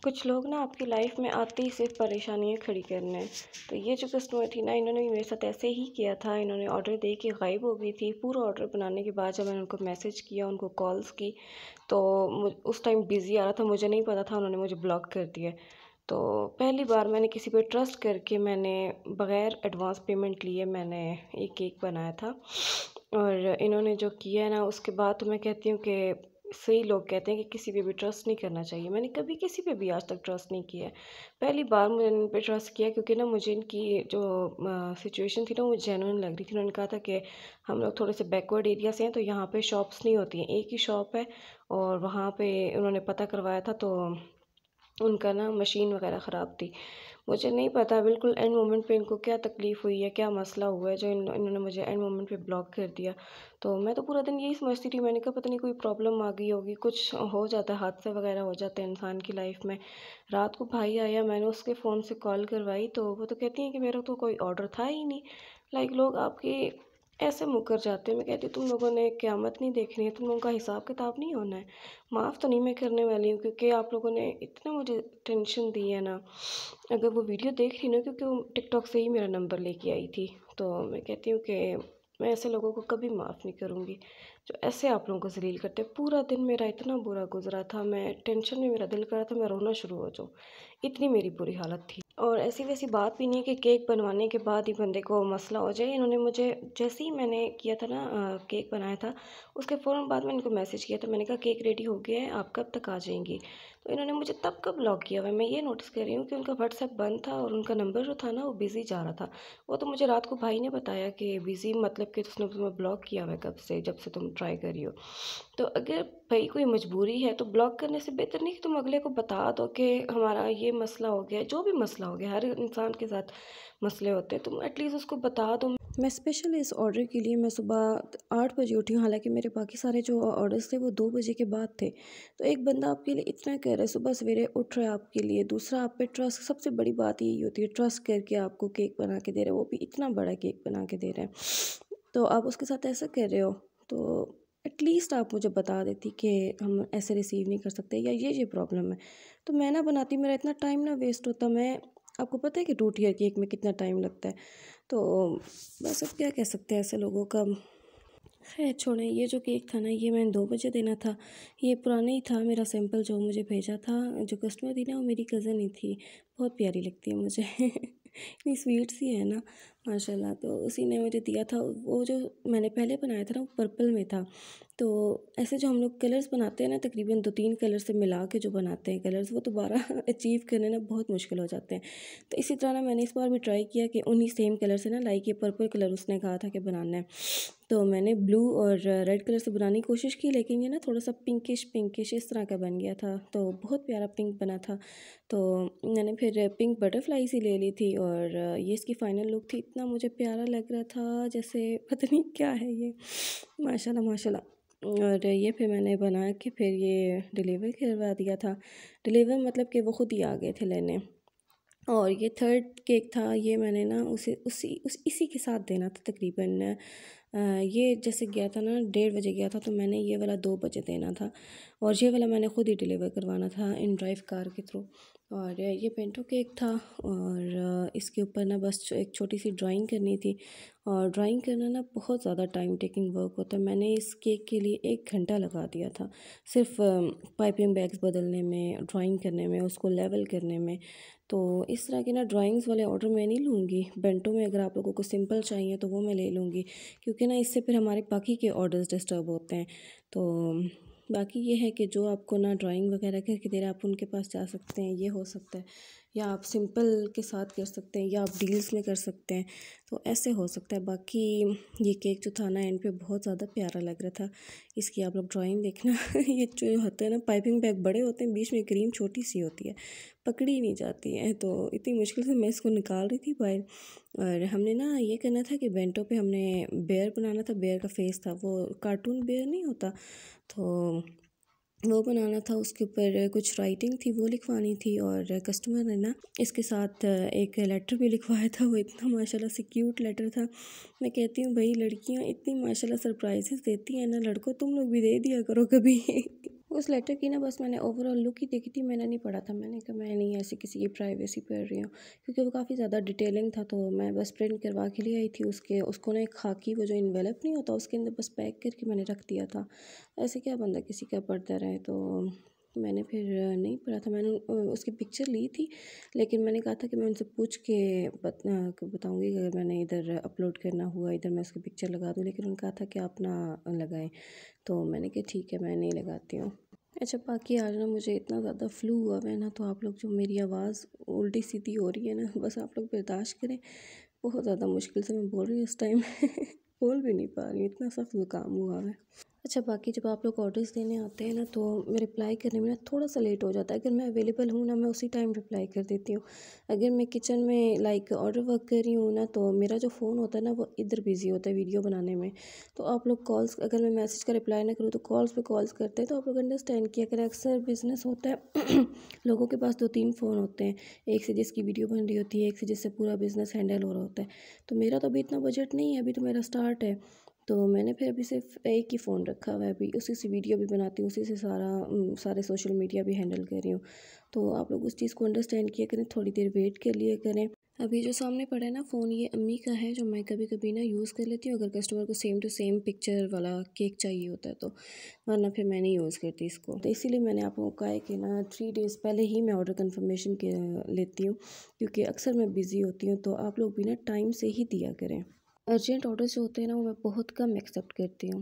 कुछ लोग ना आपकी लाइफ में आते ही सिर्फ परेशानियाँ खड़ी करने हैं। तो ये जो कस्टमर थी ना, इन्होंने भी मेरे साथ ऐसे ही किया था। इन्होंने ऑर्डर दे के गायब हो गई थी। पूरा ऑर्डर बनाने के बाद जब मैंने उनको मैसेज किया, उनको कॉल्स की, तो उस टाइम बिज़ी आ रहा था, मुझे नहीं पता था, उन्होंने मुझे ब्लॉक कर दिया। तो पहली बार मैंने किसी पे ट्रस्ट करके मैंने बग़ैर एडवांस पेमेंट लिए मैंने एक केक बनाया था। और इन्होंने जो किया है ना, उसके बाद तो मैं कहती हूँ कि सही लोग कहते हैं कि किसी पे भी ट्रस्ट नहीं करना चाहिए। मैंने कभी किसी पे भी आज तक ट्रस्ट नहीं किया है। पहली बार मैंने इन पे ट्रस्ट किया, क्योंकि ना मुझे इनकी जो सिचुएशन थी ना, वो जेन्युइन लग रही थी। उन्होंने कहा था कि हम लोग थोड़े से बैकवर्ड एरिया से हैं, तो यहाँ पे शॉप्स नहीं होती हैं, एक ही शॉप है। और वहाँ पे उन्होंने पता करवाया था, तो उनका ना मशीन वगैरह ख़राब थी। मुझे नहीं पता बिल्कुल एंड मोमेंट पे इनको क्या तकलीफ़ हुई है, क्या मसला हुआ है जो इन्होंने मुझे एंड मोमेंट पे ब्लॉक कर दिया। तो मैं तो पूरा दिन यही समझती थी, मैंने कहा पता नहीं कोई प्रॉब्लम आ गई होगी, कुछ हो जाता है, हादसे वगैरह हो जाते हैं इंसान की लाइफ में। रात को भाई आया, मैंने उसके फ़ोन से कॉल करवाई, तो वो तो कहती हैं कि मेरा तो कोई ऑर्डर था ही नहीं। लाइक लोग आपकी ऐसे मुकर जाते हैं। मैं कहती हूँ तुम लोगों ने क़यामत नहीं देखनी है, तुम लोगों का हिसाब किताब नहीं होना है। माफ़ तो नहीं मैं करने वाली हूँ, क्योंकि आप लोगों ने इतना मुझे टेंशन दी है ना। अगर वो वीडियो देख रही ना, क्योंकि वो टिकटॉक से ही मेरा नंबर लेके आई थी, तो मैं कहती हूँ कि मैं ऐसे लोगों को कभी माफ़ नहीं करूँगी जो ऐसे आप लोगों को ज़लील करते हैं। पूरा दिन मेरा इतना बुरा गुजरा था, मैं टेंशन में, मेरा दिल कर रहा था मैं रोना शुरू हो जाऊँ, इतनी मेरी बुरी हालत थी। और ऐसी वैसी बात भी नहीं है कि केक बनवाने के बाद ही बंदे को मसला हो जाए। इन्होंने मुझे जैसे ही मैंने किया था ना, केक बनाया था, उसके फ़ौरन बाद मैंने इनको मैसेज किया था। मैंने कहा केक रेडी हो गया है, आप कब तक आ जाएंगी? तो इन्होंने मुझे तब का ब्लॉक किया हुआ है। मैं ये नोटिस कर रही हूँ कि उनका व्हाट्सएप बंद था और उनका नंबर जो था ना, वो बिज़ी जा रहा था। वो तो मुझे रात को भाई ने बताया कि बिज़ी मतलब कि उसने तुम्हें ब्लॉक किया हुआ है कब से, जब से तुम ट्राई कर रही हो। तो अगर भाई कोई मजबूरी है, तो ब्लॉक करने से बेहतर नहीं कि तुम अगले को बता दो कि हमारा ये मसला हो गया है। जो भी मसला हो गया, हर इंसान के साथ मसले होते हैं, तुम एटलीस्ट उसको बता दो। मैं स्पेशली इस ऑर्डर के लिए मैं सुबह 8 बजे उठी हूँ, हालांकि मेरे बाकी सारे जो ऑर्डर्स थे वो 2 बजे के बाद थे। तो एक बंदा आपके लिए इतना कह रहा है, सुबह सवेरे उठ रहा है आपके लिए। दूसरा, आप पे ट्रस्ट, सबसे बड़ी बात यही होती है, ट्रस्ट करके आपको केक बना के दे रहे हैं, वो भी इतना बड़ा केक बना के दे रहे हैं। तो आप उसके साथ ऐसा कर रहे हो, तो एटलीस्ट आप मुझे बता देती कि हम ऐसे रिसीव नहीं कर सकते, या ये प्रॉब्लम है, तो मैं ना बनाती, मेरा इतना टाइम ना वेस्ट होता। मैं, आपको पता है कि 2 टियर केक में कितना टाइम लगता है। तो बस अब क्या कह सकते हैं ऐसे लोगों का। खैर छोड़ें, ये जो केक था ना, ये मैंने 2 बजे देना था। ये पुराना ही था मेरा सैंपल जो मुझे भेजा था। जो कस्टमर थी ना, वो मेरी कज़न ही थी, बहुत प्यारी लगती है मुझे इतनी स्वीट सी है ना, माशाल्लाह। तो उसी ने मुझे दिया था। वो जो मैंने पहले बनाया था ना, वो पर्पल में था। तो ऐसे जो हम लोग कलर्स बनाते हैं ना, तकरीबन 2-3 कलर से मिला के जो बनाते हैं कलर्स, वो दोबारा अचीव करने ना बहुत मुश्किल हो जाते हैं। तो इसी तरह ना मैंने इस बार भी ट्राई किया कि उन्हीं सेम कलर से ना, लाइक ये पर्पल कलर उसने कहा था कि बनाना है, तो मैंने ब्लू और रेड कलर से बनाने की कोशिश की, लेकिन ये ना थोड़ा सा पिंकिश पिंकिश इस तरह का बन गया था। तो बहुत प्यारा पिंक बना था। तो मैंने फिर पिंक बटरफ्लाई सी ले ली थी, और ये इसकी फ़ाइनल लुक थी। इतना मुझे प्यारा लग रहा था जैसे पता नहीं क्या है ये, माशाल्लाह माशाल्लाह। और ये फिर मैंने बना के फिर ये डिलीवर करवा दिया था। डिलीवर मतलब कि वो ख़ुद ही आ गए थे लेने। और ये थर्ड केक था, ये मैंने ना इसी के साथ देना था तकरीबन। ये जैसे गया था ना, 1:30 बजे गया था, तो मैंने ये वाला 2 बजे देना था। और ये वाला मैंने ख़ुद ही डिलीवर करवाना था इन ड्राइव कार के थ्रू। और ये पिंटो केक था, और इसके ऊपर ना बस एक छोटी सी ड्राइंग करनी थी। और ड्राइंग करना ना बहुत ज़्यादा टाइम टेकिंग वर्क होता है। मैंने इस केक के लिए 1 घंटा लगा दिया था, सिर्फ पाइपिंग बैग्स बदलने में, ड्राइंग करने में, उसको लेवल करने में। तो इस तरह के ना ड्राइंग्स वाले ऑर्डर मैं नहीं लूँगी। बेंटो में अगर आप लोगों को सिंपल चाहिए तो वो मैं ले लूँगी, क्योंकि ना इससे फिर हमारे बाकी के ऑर्डर्स डिस्टर्ब होते हैं। तो बाकी ये है कि जो आपको ना ड्राइंग वगैरह करके दे रहे हैं, आप उनके पास जा सकते हैं, ये हो सकता है। या आप सिंपल के साथ कर सकते हैं, या आप डील्स में कर सकते हैं, तो ऐसे हो सकता है। बाकी ये केक जो था ना, एंड पे बहुत ज़्यादा प्यारा लग रहा था। इसकी आप लोग ड्राइंग देखना ये जो होता है ना, पाइपिंग बैग बड़े होते हैं, बीच में क्रीम छोटी सी होती है, पकड़ी नहीं जाती है। तो इतनी मुश्किल से मैं इसको निकाल रही थी बाहर। और हमने ना ये करना था कि बेंटो पे हमने बेयर बनाना था, बेयर का फेस था, वो कार्टून बेयर नहीं होता, तो वो बनाना था। उसके ऊपर कुछ राइटिंग थी, वो लिखवानी थी। और कस्टमर ने ना इसके साथ एक लेटर भी लिखवाया था, वो इतना माशाल्लाह से क्यूट लेटर था। मैं कहती हूँ भाई, लड़कियाँ इतनी माशाल्लाह सरप्राइजेस देती हैं ना, लड़कों तुम लोग भी दे दिया करो कभी उस लेटर की ना बस मैंने ओवरऑल लुक ही देखी थी, मैंने नहीं पढ़ा था। मैंने कहा मैं नहीं ऐसे किसी की प्राइवेसी पढ़ रही हूँ, क्योंकि वो काफ़ी ज़्यादा डिटेलिंग था। तो मैं बस प्रिंट करवा के ले आई थी उसको ना एक खाकी वो जो इन्वेलप नहीं होता उसके अंदर बस पैक करके मैंने रख दिया था। ऐसे क्या बंदा किसी का पढ़ता रहे। तो मैंने फिर नहीं पढ़ा था। मैंने उसकी पिक्चर ली थी, लेकिन मैंने कहा था कि मैं उनसे पूछ के बताऊँगी कि अगर मैंने इधर अपलोड करना हुआ इधर मैं उसकी पिक्चर लगा दूँ, लेकिन उन्होंने कहा था कि आप ना लगाएं। तो मैंने कहा ठीक है मैं नहीं लगाती हूँ। अच्छा बाकी आज ना मुझे इतना ज़्यादा फ्लू हुआ है ना, तो आप लोग जो मेरी आवाज़ उल्टी सीधी हो रही है ना, बस आप लोग बर्दाश्त करें। बहुत ज़्यादा मुश्किल से मैं बोल रही हूँ इस टाइम बोल भी नहीं पा रही हूँ, इतना सख्त ज़ुकाम हुआ है। अच्छा बाकी जब आप लोग ऑर्डर्स देने आते हैं ना, तो मैं रिप्लाई करने में ना थोड़ा सा लेट हो जाता है। अगर मैं अवेलेबल हूँ ना, मैं उसी टाइम रिप्लाई कर देती हूँ। अगर मैं किचन में लाइक ऑर्डर वर्क कर रही हूँ ना, तो मेरा जो फ़ोन होता है ना वो इधर बिज़ी होता है वीडियो बनाने में। तो आप लोग कॉल्स, अगर मैं मैसेज का रिप्लाई ना करूँ तो कॉल्स पे कॉल्स करते हैं। तो आप लोग अंडरस्टैंड किया करें, अक्सर बिज़नेस होता है लोगों के पास 2-3 फ़ोन होते हैं, एक से जिसकी वीडियो बन रही होती है, एक से जिससे पूरा बिज़नेस हैंडल हो रहा होता है। तो मेरा तो अभी इतना बजट नहीं है, अभी तो मेरा स्टार्ट है। तो मैंने फिर अभी सिर्फ एक ही फ़ोन रखा हुआ है, अभी उसी से वीडियो भी बनाती हूँ, उसी से सारे सोशल मीडिया भी हैंडल कर रही हूँ। तो आप लोग उस चीज़ को अंडरस्टैंड किया करें, थोड़ी देर वेट कर लिया करें। अभी जो सामने पड़ा है ना फ़ोन, ये अम्मी का है, जो मैं कभी कभी ना यूज़ कर लेती हूँ अगर कस्टमर को सेम टू सेम पिक्चर वाला केक चाहिए होता है तो, वरना फिर मैं नहीं यूज़ करती इसको। तो इसीलिए मैंने आप लोगों को कहा है कि ना 3 डेज़ पहले ही मैं ऑर्डर कन्फर्मेशन के लेती हूँ, क्योंकि अक्सर मैं बिज़ी होती हूँ। तो आप लोग भी ना टाइम से ही दिया करें। अर्जेंट ऑर्डर्स जो होते हैं ना वो मैं बहुत कम एक्सेप्ट करती हूँ।